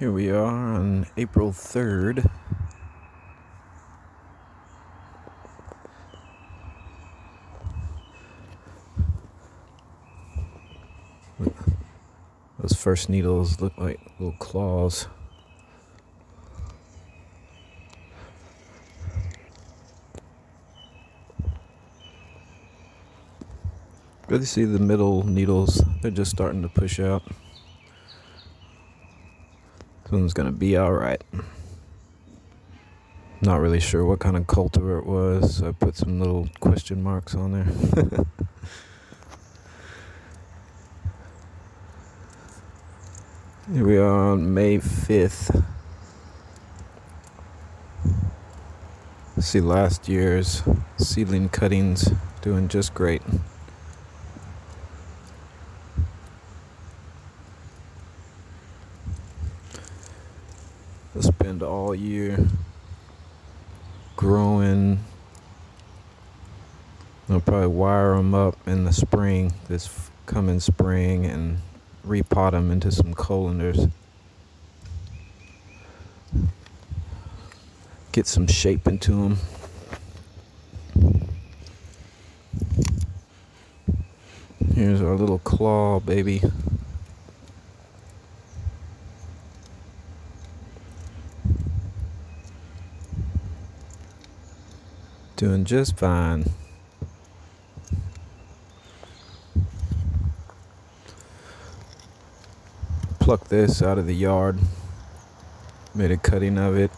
Here we are on April 3rd. Those first needles look like little claws. Really see the middle needles, they're just starting to push out. This one's gonna be alright. Not really sure what kind of cultivar it was, so I put some little question marks on there. Here we are on May 5th. See last year's seedling cuttings doing just great. I'll spend all year growing. I'll probably wire them up in the spring, this coming spring, and repot them into some colanders. Get some shape into them. Here's our little claw baby. Doing just fine. Plucked this out of the yard. Made a cutting of it.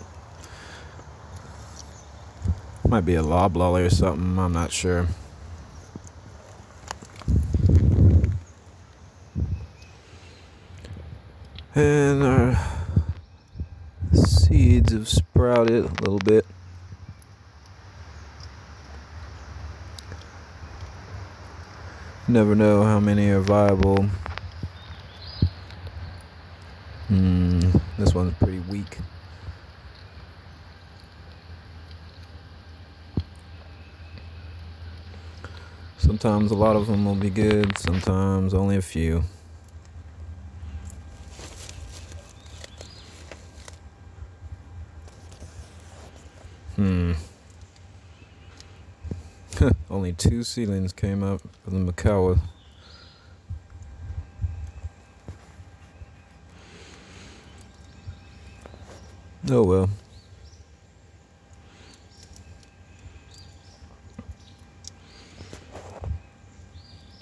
Might be a loblolly or something, I'm not sure. And our seeds have sprouted a little bit. Never know how many are viable. This one's pretty weak. Sometimes a lot of them will be good, sometimes only a few. Only 2 seedlings came up from the Macawa. Oh well.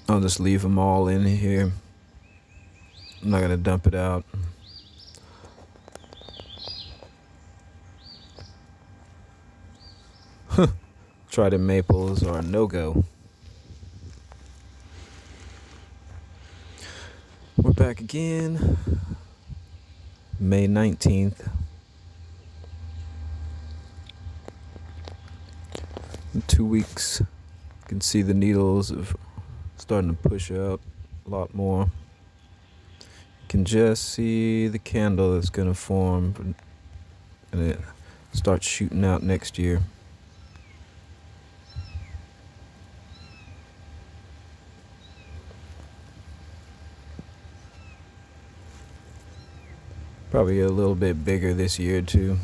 I'll just leave them all in here. I'm not gonna dump it out. Trident maples are a no-go. We're back again. May 19th. In 2 weeks, you can see the needles of starting to push out a lot more. You can just see the candle that's going to form, and it starts shooting out next year. Probably a little bit bigger this year too.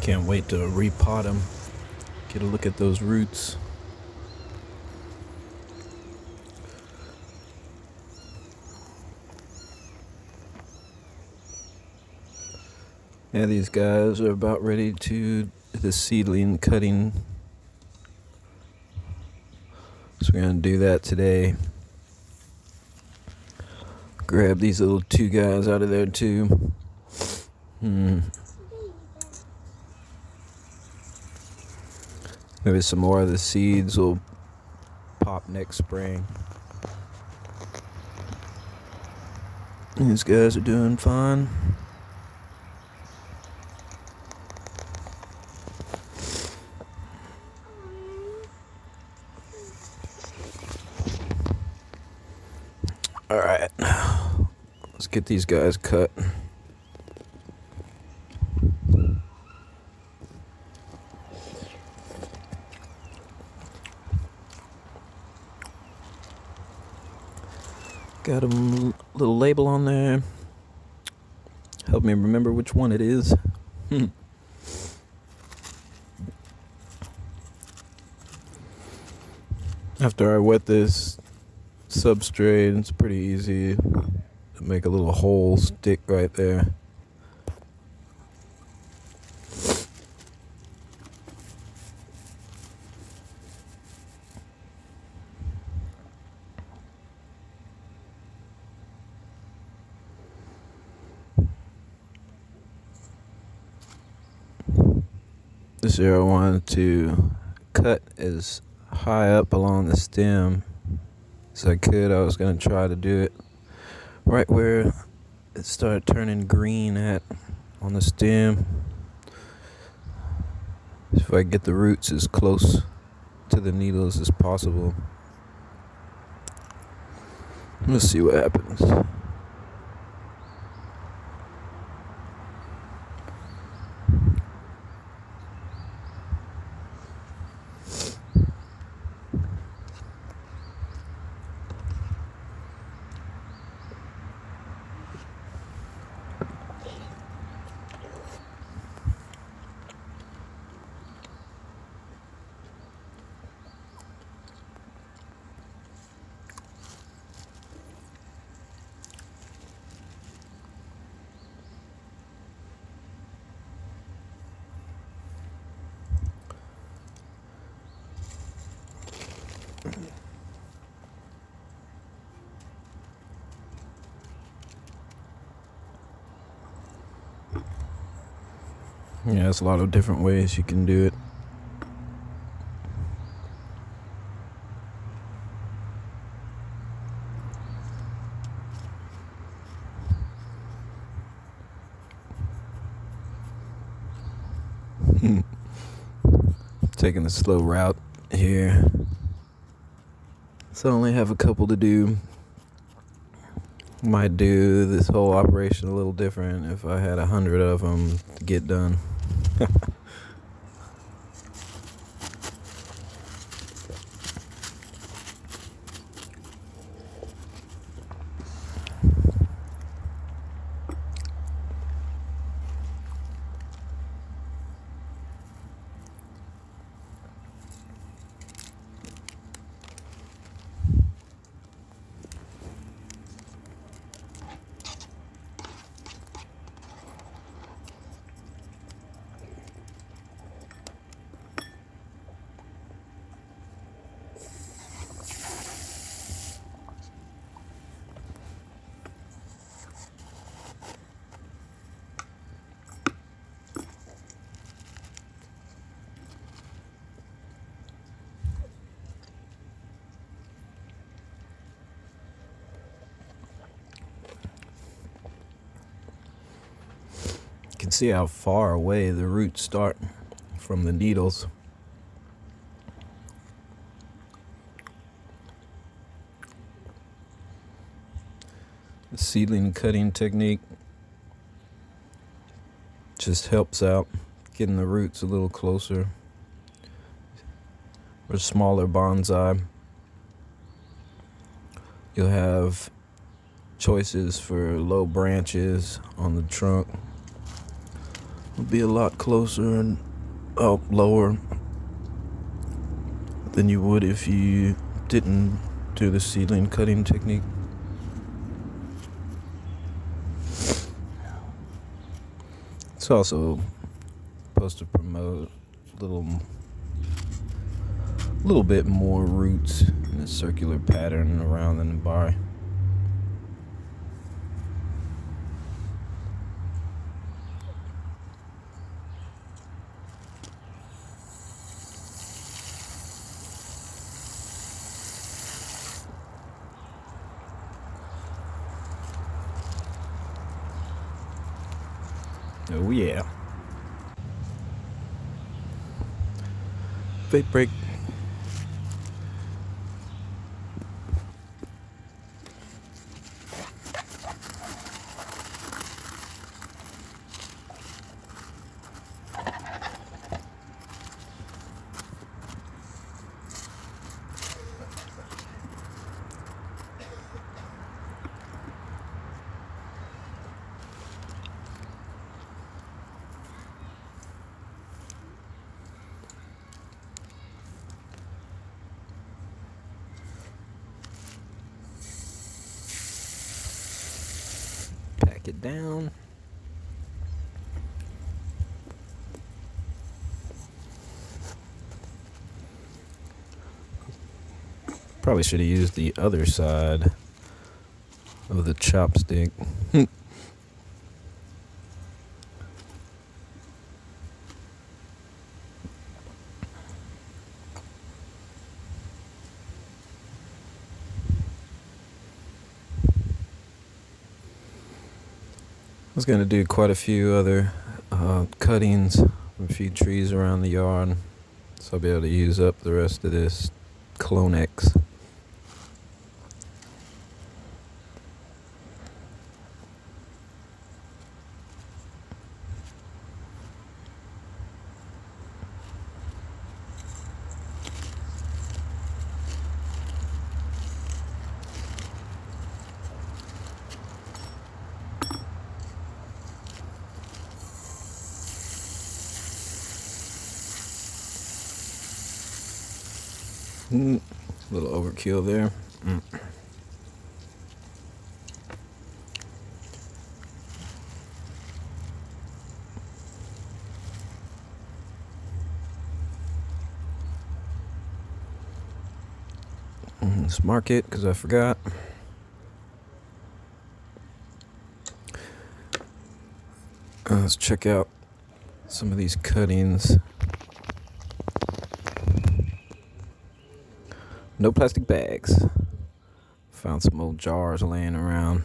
Can't wait to repot them. Get a look at those roots. Yeah, these guys are about ready to the seedling cutting. So we're going to do that today. Grab these little 2 guys out of there too. Maybe some more of the seeds will pop next spring. These guys are doing fine. Alright, let's get these guys cut. Got a little label on there. Help me remember which one it is. After I wet this substrate, it's pretty easy to make a little hole stick right there. This year I wanted to cut as high up along the stem as I could. I was going to try to do it right where it started turning green at on the stem. If I get the roots as close to the needles as possible. Let's see what happens. Yeah, there's a lot of different ways you can do it. Taking the slow route here. So I only have a couple to do. Might do this whole operation a little different if I had 100 of them to get done. You can see how far away the roots start from the needles. The seedling cutting technique just helps out getting the roots a little closer. For smaller bonsai, you'll have choices for low branches on the trunk. It'll be a lot closer and lower than you would if you didn't do the seedling cutting technique. It's also supposed to promote a little bit more roots in a circular pattern around the bar. Oh yeah. Vape break. back it down. Probably should have used the other side of the chopstick. I was going to do quite a few other cuttings from a few trees around the yard, so I'll be able to use up the rest of this Clonex. A little overkill there. Let's mark it because I forgot. Let's check out some of these cuttings. No plastic bags. Found some old jars laying around.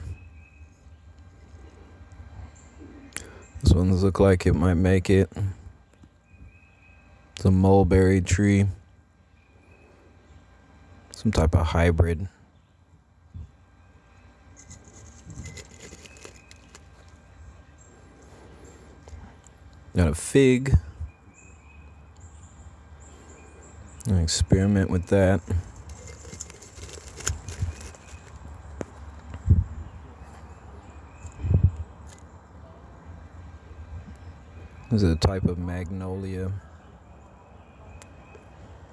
This one looks like it might make it. It's a mulberry tree. Some type of hybrid. Got a fig. I'll experiment with that. This is a type of magnolia.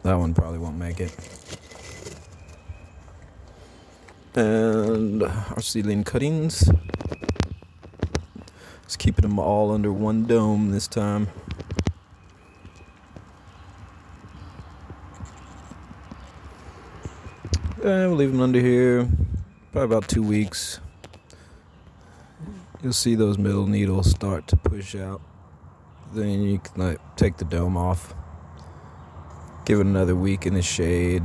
That one probably won't make it. And our seedling cuttings. Just keeping them all under one dome this time. And we'll leave them under here probably about 2 weeks. You'll see those middle needles start to push out. Then you can take the dome off. Give it another week in the shade.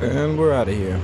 And we're out of here.